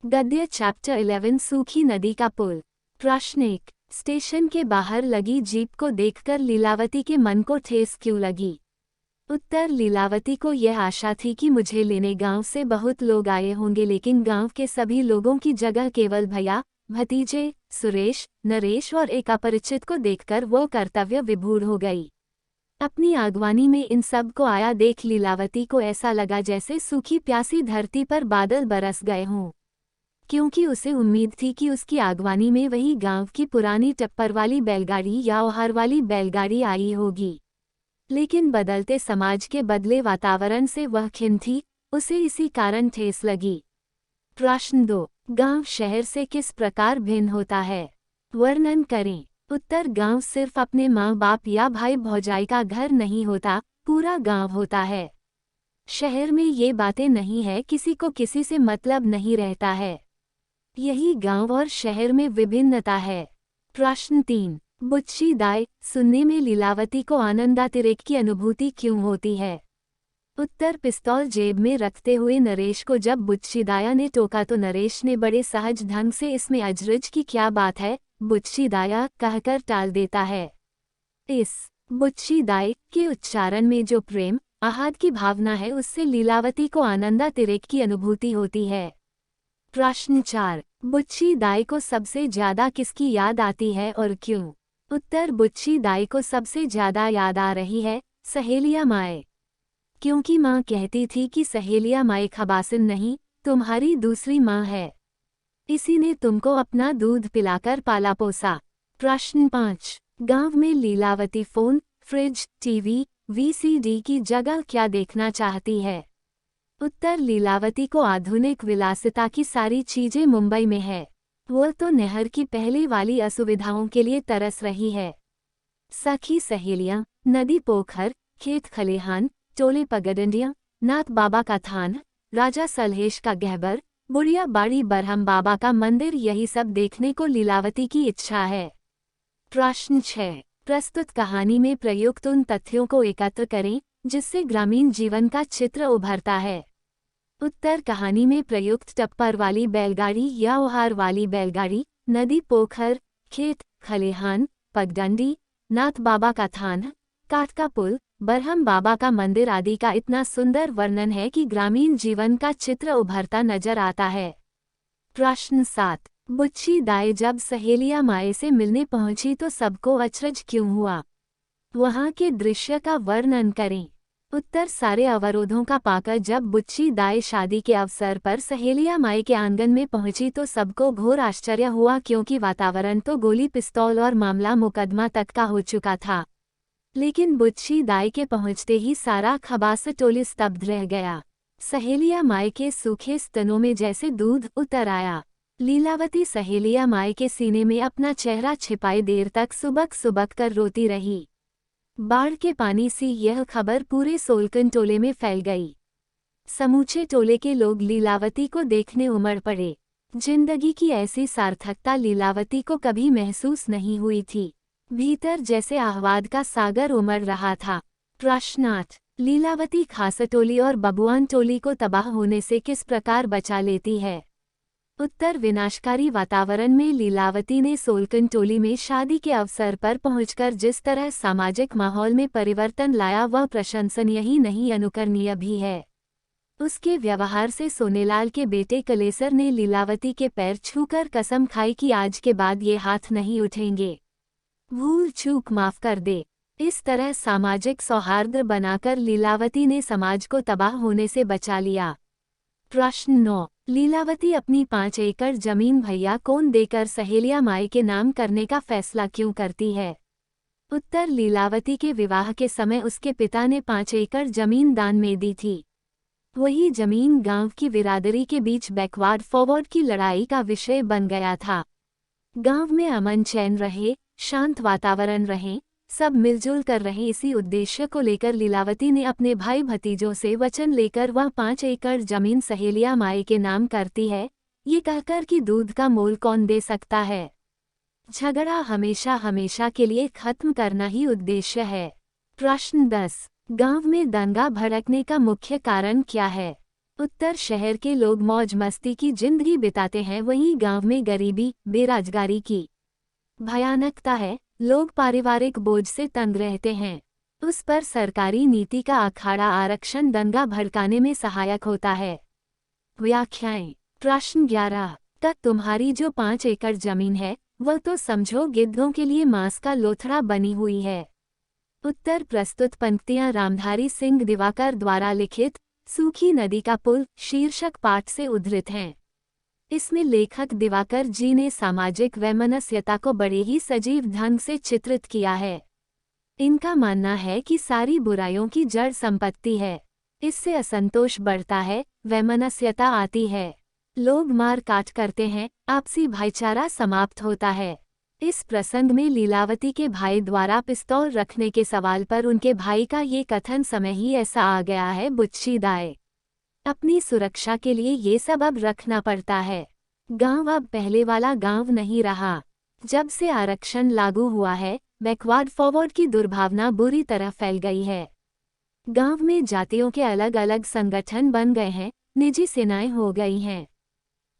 गद्य चैप्टर 11 सूखी नदी का पुल। प्रश्न 1। स्टेशन के बाहर लगी जीप को देखकर लीलावती के मन को ठेस क्यों लगी? उत्तर। लीलावती को यह आशा थी कि मुझे लेने गांव से बहुत लोग आए होंगे, लेकिन गांव के सभी लोगों की जगह केवल भैया, भतीजे, सुरेश, नरेश और एक अपरिचित को देखकर वो कर्तव्य विभोर हो गई। अपनी आगवानी में इन सब को आया देख लीलावती को ऐसा लगा जैसे सूखी प्यासी धरती पर बादल बरस गए हों, क्योंकि उसे उम्मीद थी कि उसकी आगवानी में वही गांव की पुरानी टप्पर वाली बैलगाड़ी या ओहार वाली बैलगाड़ी आई होगी। लेकिन बदलते समाज के बदले वातावरण से वह खिन्न थी, उसे इसी कारण ठेस लगी। प्रश्न 2। गांव शहर से किस प्रकार भिन्न होता है? वर्णन करें। उत्तर। गांव सिर्फ अपने माँ बाप या भाई भौजाई का घर नहीं होता, पूरा गांव होता है। शहर में ये बातें नहीं है, किसी को किसी से मतलब नहीं रहता है। यही गांव और शहर में विभिन्नता है। प्रश्न 3। बुच्ची दाई सुनने में लीलावती को आनंदातिरेक की अनुभूति क्यों होती है? उत्तर। पिस्तौल जेब में रखते हुए नरेश को जब बुच्ची दाया ने टोका तो नरेश ने बड़े सहज ढंग से इसमें अजरज की क्या बात है, बुच्ची दाया कहकर टाल देता है। इस बुच्ची दाई के उच्चारण में जो प्रेम आहत की भावना है, उससे लीलावती को आनंदातिरेक की अनुभूति होती है। प्रश्न 4। बुच्ची दाई को सबसे ज्यादा किसकी याद आती है और क्यों? उत्तर। बुच्ची दाई को सबसे ज्यादा याद आ रही है सहेलिया माए, क्योंकि माँ कहती थी कि सहेलिया माए खबासिन नहीं, तुम्हारी दूसरी माँ है, इसी ने तुमको अपना दूध पिलाकर पाला पोसा। प्रश्न 5। गांव में Lilavati phone, fridge, TV, VCD की जगह क्या देखना चाहती है? उत्तर। लीलावती को आधुनिक विलासिता की सारी चीजें मुंबई में है, वो तो नहर की पहले वाली असुविधाओं के लिए तरस रही है। सखी सहेलियां, नदी पोखर, खेत खलिहान, टोले पगडंडियां, नाथ बाबा का थान, राजा सलहेश का गहबर, बुढ़िया बाड़ी बरहम बाबा का मंदिर, यही सब देखने को लीलावती की इच्छा है। प्रश्न 6। प्रस्तुत कहानी में प्रयुक्त उन तथ्यों को एकत्र करें जिससे ग्रामीण जीवन का चित्र उभरता है। उत्तर। कहानी में प्रयुक्त टप्पर वाली बैलगाड़ी या ओहार वाली बैलगाड़ी, नदी पोखर, खेत खलिहान, पगडंडी, नाथ बाबा का थान, काठ का पुल, बरहम बाबा का मंदिर आदि का इतना सुंदर वर्णन है कि ग्रामीण जीवन का चित्र उभरता नजर आता है। प्रश्न 7। बुच्ची दाई जब सहेलिया माए से मिलने पहुंची तो सबको अचरज क्यों हुआ? वहां के दृश्य का वर्णन करें। उत्तर। सारे अवरोधों का पाकर जब बुच्ची दाई शादी के अवसर पर सहेलिया माई के आंगन में पहुंची तो सबको घोर आश्चर्य हुआ, क्योंकि वातावरण तो गोली पिस्तौल और मामला मुकदमा तक का हो चुका था। लेकिन बुच्ची दाई के पहुंचते ही सारा खबास टोली स्तब्ध रह गया। सहेलिया माई के सूखे स्तनों में जैसे दूध उतर आया। लीलावती सहेलिया माई के सीने में अपना चेहरा छिपाए देर तक सुबक सुबक कर रोती रही। बाढ़ के पानी सी यह खबर पूरे सोलकन टोले में फैल गई। समूचे टोले के लोग लीलावती को देखने उमड़ पड़े। जिंदगी की ऐसी सार्थकता लीलावती को कभी महसूस नहीं हुई थी। भीतर जैसे आह्लाद का सागर उमड़ रहा था। प्रश्न 8। लीलावती खासटोली और बबुआन टोली को तबाह होने से किस प्रकार बचा लेती है? उत्तर। विनाशकारी वातावरण में लीलावती ने सोलकन टोली में शादी के अवसर पर पहुंचकर जिस तरह सामाजिक माहौल में परिवर्तन लाया वह प्रशंसनीय ही नहीं, अनुकरणीय भी है। उसके व्यवहार से सोनेलाल के बेटे कलेसर ने लीलावती के पैर छूकर कसम खाई कि आज के बाद ये हाथ नहीं उठेंगे, भूल चूक माफ कर दे। इस तरह सामाजिक सौहार्द बनाकर लीलावती ने समाज को तबाह होने से बचा लिया। प्रश्न 9। लीलावती अपनी 5 एकड़ जमीन भैया कौन देकर सहेलिया माई के नाम करने का फैसला क्यों करती है? उत्तर। लीलावती के विवाह के समय उसके पिता ने 5 एकड़ जमीन दान में दी थी। वही जमीन गांव की बिरादरी के बीच बैकवर्ड फॉरवर्ड की लड़ाई का विषय बन गया था। गांव में अमन चैन रहे, शांत वातावरण रहे, सब मिलजुल कर रहे, इसी उद्देश्य को लेकर लीलावती ने अपने भाई भतीजों से वचन लेकर वह 5 एकड़ जमीन सहेलिया माई के नाम करती है, ये कहकर कि दूध का मोल कौन दे सकता है। झगड़ा हमेशा हमेशा के लिए खत्म करना ही उद्देश्य है। प्रश्न 10। गांव में दंगा भड़कने का मुख्य कारण क्या है? उत्तर शहर के लोग मौज मस्ती की जिंदगी बिताते हैं, वहीं गांव में गरीबी बेरोजगारी की भयानकता है। लोग पारिवारिक बोझ से तंग रहते हैं। उस पर सरकारी नीति का अखाड़ा आरक्षण दंगा भड़काने में सहायक होता है। व्याख्याएं। प्रश्न 11 तक तुम्हारी जो 5 एकड़ जमीन है वह तो समझो गिद्धों के लिए मांस का लोथड़ा बनी हुई है। उत्तर प्रस्तुत पंक्तियां रामधारी सिंह दिवाकर द्वारा लिखित सूखी नदी का पुल शीर्षक पाठ से उद्धृत हैं। इसमें लेखक दिवाकर जी ने सामाजिक वैमनस्यता को बड़े ही सजीव ढंग से चित्रित किया है। इनका मानना है कि सारी बुराइयों की जड़ संपत्ति है। इससे असंतोष बढ़ता है, वैमनस्यता आती है, लोग मार काट करते हैं, आपसी भाईचारा समाप्त होता है। इस प्रसंग में लीलावती के भाई द्वारा पिस्तौल रखने के सवाल पर उनके भाई का ये कथन समय ही ऐसा आ गया है बुच्ची दाए, अपनी सुरक्षा के लिए ये सब अब रखना पड़ता है। गांव अब पहले वाला गांव नहीं रहा। जब से आरक्षण लागू हुआ है बैकवर्ड फॉरवर्ड की दुर्भावना बुरी तरह फैल गई है। गांव में जातियों के अलग अलग संगठन बन गए हैं, निजी सेनाएं हो गई हैं।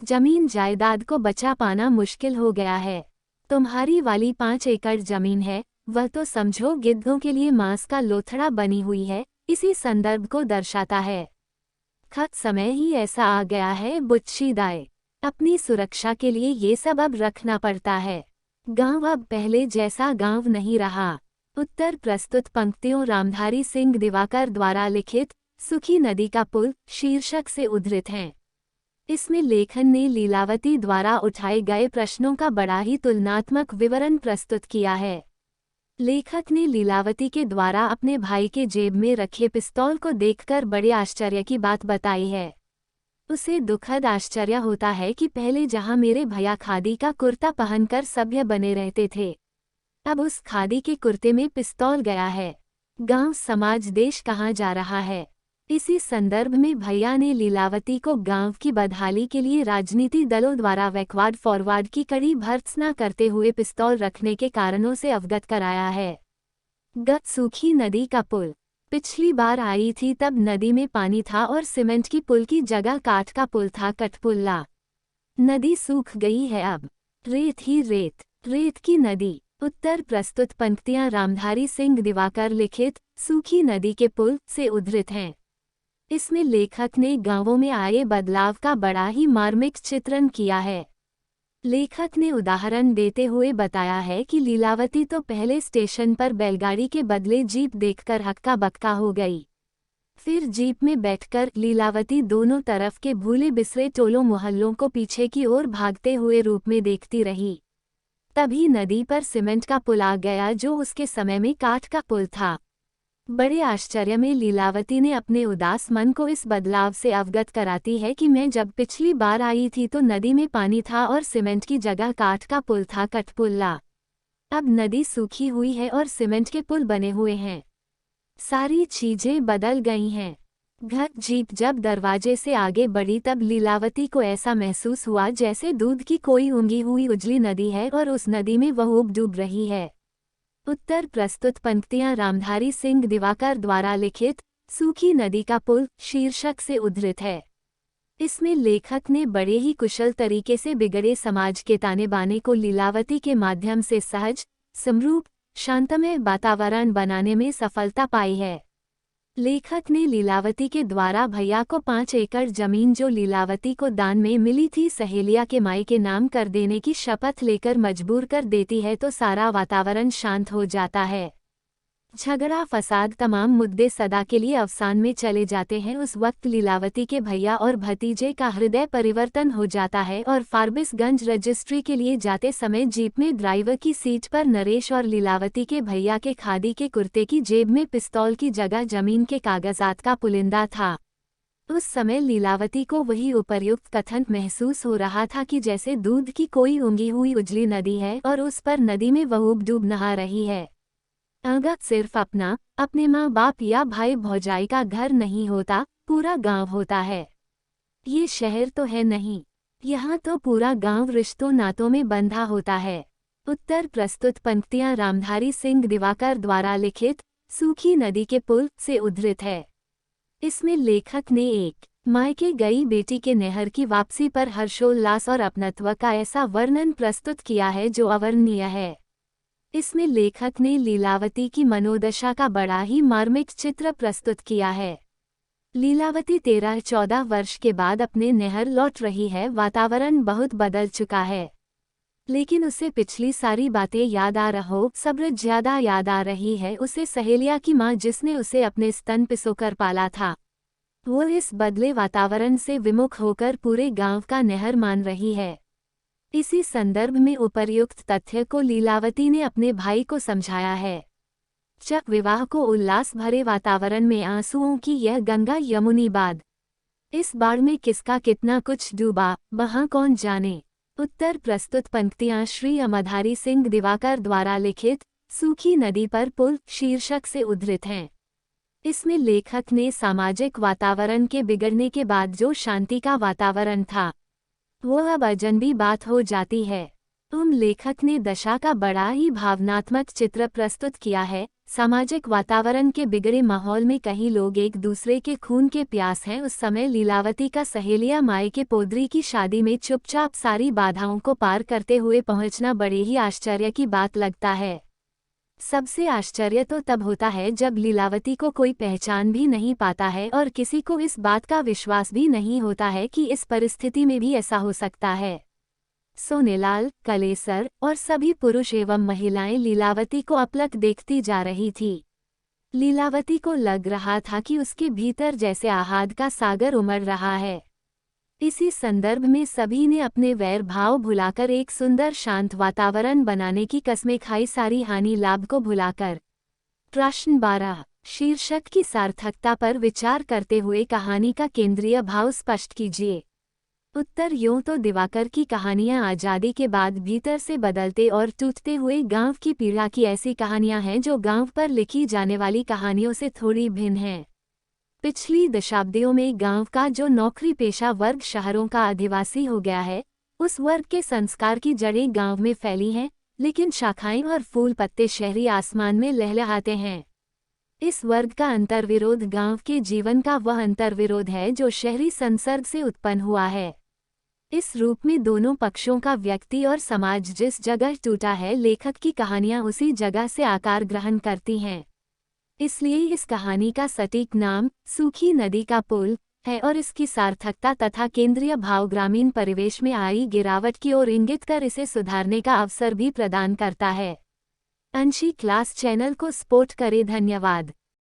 जमीन जायदाद को बचा पाना मुश्किल हो गया है। तुम्हारी वाली 5 एकड़ जमीन है वह तो समझो गिद्धों के लिए मांस का लोथड़ा बनी हुई है, इसी संदर्भ को दर्शाता है। खत समय ही ऐसा आ गया है बुच्ची दाए, अपनी सुरक्षा के लिए ये सब अब रखना पड़ता है। गांव अब पहले जैसा गांव नहीं रहा। उत्तर प्रस्तुत पंक्तियों रामधारी सिंह दिवाकर द्वारा लिखित सूखी नदी का पुल शीर्षक से उद्धृत हैं। इसमें लेखन ने लीलावती द्वारा उठाए गए प्रश्नों का बड़ा ही तुलनात्मक विवरण प्रस्तुत किया है। लेखक ने लीलावती के द्वारा अपने भाई के जेब में रखे पिस्तौल को देखकर बड़े आश्चर्य की बात बताई है। उसे दुखद आश्चर्य होता है कि पहले जहां मेरे भैया खादी का कुर्ता पहनकर सभ्य बने रहते थे, अब उस खादी के कुर्ते में पिस्तौल गया है। गांव समाज देश कहाँ जा रहा है। इसी संदर्भ में भैया ने लीलावती को गांव की बदहाली के लिए राजनीति दलों द्वारा बैकवर्ड फॉरवर्ड की कड़ी भर्त्सना करते हुए पिस्तौल रखने के कारणों से अवगत कराया है। गत सूखी नदी का पुल। पिछली बार आई थी तब नदी में पानी था और सीमेंट की पुल की जगह काठ का पुल था, कठपुल्ला। नदी सूख गई है, अब रेत ही रेत, रेत की नदी। उत्तर प्रस्तुत पंक्तियां रामधारी सिंह दिवाकर लिखित सूखी नदी के पुल से उद्धृत हैं। इसमें लेखक ने गांवों में आए बदलाव का बड़ा ही मार्मिक चित्रण किया है। लेखक ने उदाहरण देते हुए बताया है कि लीलावती तो पहले स्टेशन पर बैलगाड़ी के बदले जीप देखकर हक्का बक्का हो गई। फिर जीप में बैठकर लीलावती दोनों तरफ के भूले बिसरे टोलों मोहल्लों को पीछे की ओर भागते हुए रूप में देखती रही। तभी नदी पर सीमेंट का पुल आ गया जो उसके समय में काठ का पुल था। बड़े आश्चर्य में लीलावती ने अपने उदास मन को इस बदलाव से अवगत कराती है कि मैं जब पिछली बार आई थी तो नदी में पानी था और सीमेंट की जगह काठ का पुल था, कठपुल्ला। अब नदी सूखी हुई है और सीमेंट के पुल बने हुए हैं। सारी चीजें बदल गई हैं। घर जीप जब दरवाजे से आगे बढ़ी तब लीलावती को ऐसा महसूस हुआ जैसे दूध की कोई उंगी हुई उजली नदी है और उस नदी में वह उब डूब रही है। उत्तर प्रस्तुत पंक्तियां रामधारी सिंह दिवाकर द्वारा लिखित सूखी नदी का पुल शीर्षक से उद्धृत है। इसमें लेखक ने बड़े ही कुशल तरीके से बिगड़े समाज के ताने बाने को लीलावती के माध्यम से सहज, समरूप, शांतमय वातावरण बनाने में सफलता पाई है। लेखक ने लीलावती के द्वारा भैया को 5 एकड़ जमीन जो लीलावती को दान में मिली थी सहेलिया के माई के नाम कर देने की शपथ लेकर मजबूर कर देती है तो सारा वातावरण शांत हो जाता है। झगड़ा फसाद तमाम मुद्दे सदा के लिए अवसान में चले जाते हैं। उस वक्त लीलावती के भैया और भतीजे का हृदय परिवर्तन हो जाता है और फारबिसगंज रजिस्ट्री के लिए जाते समय जीप में ड्राइवर की सीट पर नरेश और लीलावती के भैया के खादी के कुर्ते की जेब में पिस्तौल की जगह जमीन के कागजात का पुलिंदा था। उस समय लीलावती को वही उपर्युक्त कथन महसूस हो रहा था कि जैसे दूध की कोई उंगी हुई उजली नदी है और उस पर नदी में वह उब डूब नहा रही है। अगत सिर्फ अपने माँ बाप या भाई भौजाई का घर नहीं होता, पूरा गांव होता है। ये शहर तो है नहीं, यहाँ तो पूरा गांव रिश्तों नातों में बंधा होता है। उत्तर प्रस्तुत पंक्तियां रामधारी सिंह दिवाकर द्वारा लिखित सूखी नदी के पुल से उद्धृत है। इसमें लेखक ने एक मायके गई बेटी के नहर की वापसी पर हर्षोल्लास और अपनत्व का ऐसा वर्णन प्रस्तुत किया है जो अवर्णनीय है। इसमें लेखक ने लीलावती की मनोदशा का बड़ा ही मार्मिक चित्र प्रस्तुत किया है। लीलावती 13-14 वर्ष के बाद अपने नहर लौट रही है। वातावरण बहुत बदल चुका है, लेकिन उसे पिछली सारी बातें याद आ रहो, सब्र ज्यादा याद आ रही है। उसे सहेलिया की माँ जिसने उसे अपने स्तन पिसोकर पाला था, वो इस बदले वातावरण से विमुख होकर पूरे गांव का नहर मान रही है। इसी संदर्भ में उपर्युक्त तथ्य को लीलावती ने अपने भाई को समझाया है। जब विवाह को उल्लास भरे वातावरण में आंसुओं की यह गंगा यमुनी बाद, इस बाढ़ में किसका कितना कुछ डूबा, वहाँ कौन जाने। उत्तर प्रस्तुत पंक्तियां श्री अमधारी सिंह दिवाकर द्वारा लिखित सूखी नदी पर पुल शीर्षक से उद्धृत हैं। इसमें लेखक ने सामाजिक वातावरण के बिगड़ने के बाद जो शांति का वातावरण था, वो अब अजनबी बात हो जाती है। लेखक ने दशा का बड़ा ही भावनात्मक चित्र प्रस्तुत किया है। सामाजिक वातावरण के बिगड़े माहौल में कई लोग एक दूसरे के खून के प्यास हैं। उस समय लीलावती का सहेलिया माई के पोदरी की शादी में चुपचाप सारी बाधाओं को पार करते हुए पहुंचना बड़े ही आश्चर्य की बात लगता है। सबसे आश्चर्य तो तब होता है जब लीलावती को कोई पहचान भी नहीं पाता है और किसी को इस बात का विश्वास भी नहीं होता है कि इस परिस्थिति में भी ऐसा हो सकता है। सोनेलाल, कलेसर और सभी पुरुष एवं महिलाएं लीलावती को अपलक देखती जा रही थी। लीलावती को लग रहा था कि उसके भीतर जैसे आहत का सागर उमड़ रहा है। इसी संदर्भ में सभी ने अपने वैर भाव भुलाकर एक सुंदर शांत वातावरण बनाने की कस्में खाई, सारी हानि लाभ को भुलाकर। प्रश्न 12 शीर्षक की सार्थकता पर विचार करते हुए कहानी का केंद्रीय भाव स्पष्ट कीजिए। उत्तर यूं तो दिवाकर की कहानियां आज़ादी के बाद भीतर से बदलते और टूटते हुए गांव की पीड़ा की ऐसी कहानियां हैं जो गांव पर लिखी जाने वाली कहानियों से थोड़ी भिन्न हैं। पिछली दशाब्दियों में गांव का जो नौकरी पेशा वर्ग शहरों का अधिवासी हो गया है, उस वर्ग के संस्कार की जड़ें गांव में फैली हैं, लेकिन शाखाएं और फूल पत्ते शहरी आसमान में लहलहाते हैं। इस वर्ग का अंतर्विरोध गांव के जीवन का वह अंतर्विरोध है जो शहरी संसर्ग से उत्पन्न हुआ है। इस रूप में दोनों पक्षों का व्यक्ति और समाज जिस जगह टूटा है, लेखक की कहानियां उसी जगह से आकार ग्रहण करती हैं। इसलिए इस कहानी का सटीक नाम सूखी नदी का पुल है और इसकी सार्थकता तथा केंद्रीय भाव ग्रामीण परिवेश में आई गिरावट की ओर इंगित कर इसे सुधारने का अवसर भी प्रदान करता है। अंशी क्लास चैनल को सपोर्ट करें। धन्यवाद।